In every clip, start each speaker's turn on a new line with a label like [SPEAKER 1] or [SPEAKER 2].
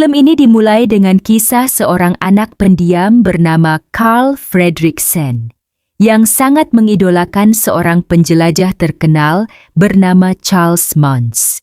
[SPEAKER 1] Film ini dimulai dengan kisah seorang anak pendiam bernama Carl Fredricksen yang sangat mengidolakan seorang penjelajah terkenal bernama Charles Muntz.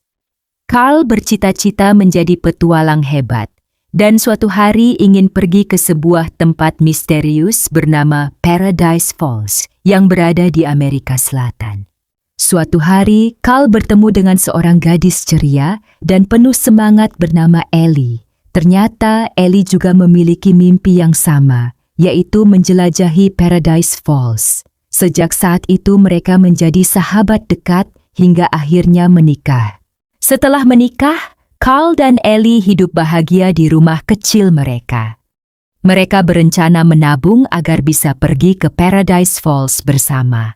[SPEAKER 1] Carl bercita-cita menjadi petualang hebat dan suatu hari ingin pergi ke sebuah tempat misterius bernama Paradise Falls yang berada di Amerika Selatan. Suatu hari, Carl bertemu dengan seorang gadis ceria dan penuh semangat bernama Ellie. Ternyata Ellie juga memiliki mimpi yang sama, yaitu menjelajahi Paradise Falls. Sejak saat itu mereka menjadi sahabat dekat hingga akhirnya menikah. Setelah menikah, Carl dan Ellie hidup bahagia di rumah kecil mereka. Mereka berencana menabung agar bisa pergi ke Paradise Falls bersama.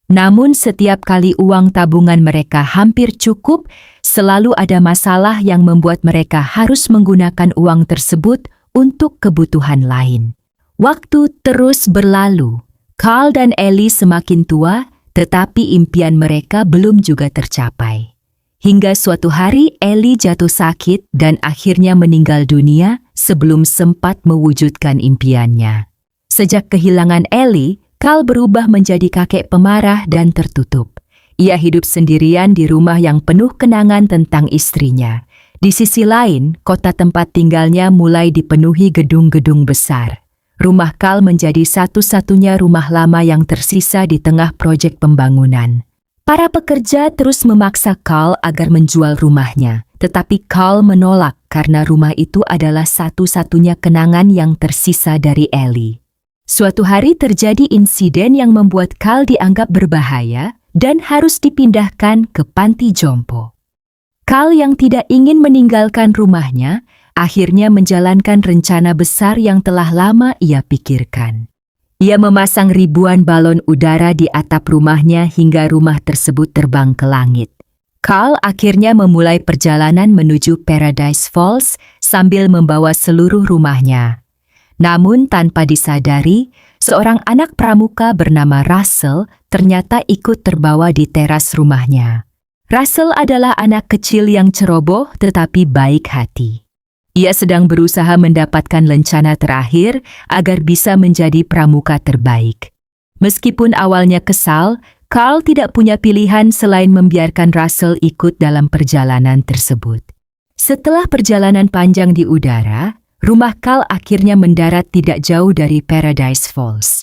[SPEAKER 1] Namun setiap kali uang tabungan mereka hampir cukup, selalu ada masalah yang membuat mereka harus menggunakan uang tersebut untuk kebutuhan lain. Waktu terus berlalu. Carl dan Ellie semakin tua, tetapi impian mereka belum juga tercapai. Hingga suatu hari Ellie jatuh sakit dan akhirnya meninggal dunia sebelum sempat mewujudkan impiannya. Sejak kehilangan Ellie, Carl berubah menjadi kakek pemarah dan tertutup. Ia hidup sendirian di rumah yang penuh kenangan tentang istrinya. Di sisi lain, kota tempat tinggalnya mulai dipenuhi gedung-gedung besar. Rumah Carl menjadi satu-satunya rumah lama yang tersisa di tengah proyek pembangunan. Para pekerja terus memaksa Carl agar menjual rumahnya, tetapi Carl menolak karena rumah itu adalah satu-satunya kenangan yang tersisa dari Ellie. Suatu hari terjadi insiden yang membuat Carl dianggap berbahaya dan harus dipindahkan ke panti jompo. Carl yang tidak ingin meninggalkan rumahnya, akhirnya menjalankan rencana besar yang telah lama ia pikirkan. Ia memasang ribuan balon udara di atap rumahnya hingga rumah tersebut terbang ke langit. Carl akhirnya memulai perjalanan menuju Paradise Falls sambil membawa seluruh rumahnya. Namun tanpa disadari, seorang anak pramuka bernama Russell ternyata ikut terbawa di teras rumahnya. Russell adalah anak kecil yang ceroboh tetapi baik hati. Ia sedang berusaha mendapatkan lencana terakhir agar bisa menjadi pramuka terbaik. Meskipun awalnya kesal, Carl tidak punya pilihan selain membiarkan Russell ikut dalam perjalanan tersebut. Setelah perjalanan panjang di udara, rumah Carl akhirnya mendarat tidak jauh dari Paradise Falls.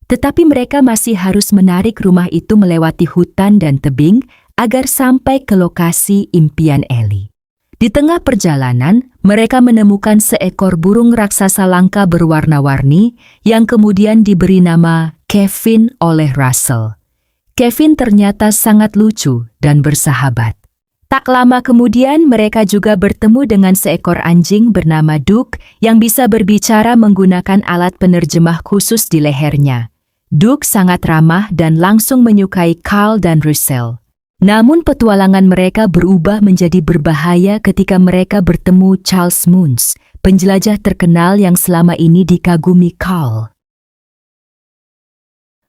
[SPEAKER 1] Tetapi mereka masih harus menarik rumah itu melewati hutan dan tebing agar sampai ke lokasi impian Ellie. Di tengah perjalanan, mereka menemukan seekor burung raksasa langka berwarna-warni yang kemudian diberi nama Kevin oleh Russell. Kevin ternyata sangat lucu dan bersahabat. Tak lama kemudian mereka juga bertemu dengan seekor anjing bernama Duke yang bisa berbicara menggunakan alat penerjemah khusus di lehernya. Duke sangat ramah dan langsung menyukai Carl dan Russell. Namun petualangan mereka berubah menjadi berbahaya ketika mereka bertemu Charles Muntz, penjelajah terkenal yang selama ini dikagumi Carl.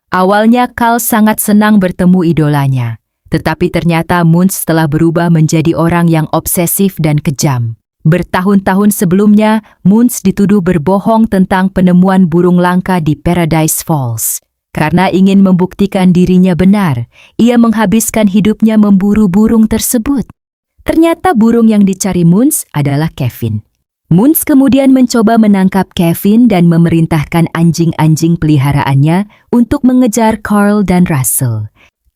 [SPEAKER 1] Awalnya Carl sangat senang bertemu idolanya. Tetapi ternyata Muntz telah berubah menjadi orang yang obsesif dan kejam. Bertahun-tahun sebelumnya, Muntz dituduh berbohong tentang penemuan burung langka di Paradise Falls. Karena ingin membuktikan dirinya benar, ia menghabiskan hidupnya memburu burung tersebut. Ternyata burung yang dicari Muntz adalah Kevin. Muntz kemudian mencoba menangkap Kevin dan memerintahkan anjing-anjing peliharaannya untuk mengejar Carl dan Russell.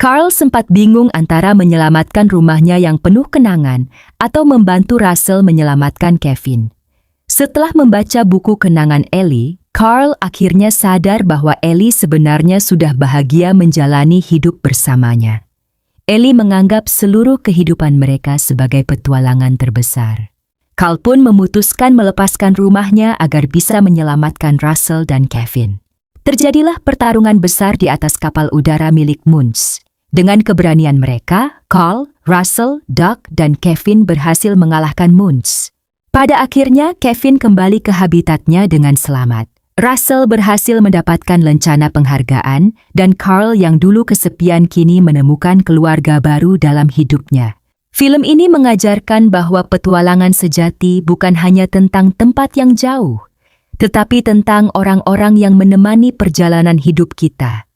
[SPEAKER 1] Carl sempat bingung antara menyelamatkan rumahnya yang penuh kenangan atau membantu Russell menyelamatkan Kevin. Setelah membaca buku kenangan Ellie, Carl akhirnya sadar bahwa Ellie sebenarnya sudah bahagia menjalani hidup bersamanya. Ellie menganggap seluruh kehidupan mereka sebagai petualangan terbesar. Carl pun memutuskan melepaskan rumahnya agar bisa menyelamatkan Russell dan Kevin. Terjadilah pertarungan besar di atas kapal udara milik Muntz. Dengan keberanian mereka, Carl, Russell, Duck, dan Kevin berhasil mengalahkan Muntz. Pada akhirnya, Kevin kembali ke habitatnya dengan selamat. Russell berhasil mendapatkan lencana penghargaan, dan Carl yang dulu kesepian kini menemukan keluarga baru dalam hidupnya. Film ini mengajarkan bahwa petualangan sejati bukan hanya tentang tempat yang jauh, tetapi tentang orang-orang yang menemani perjalanan hidup kita.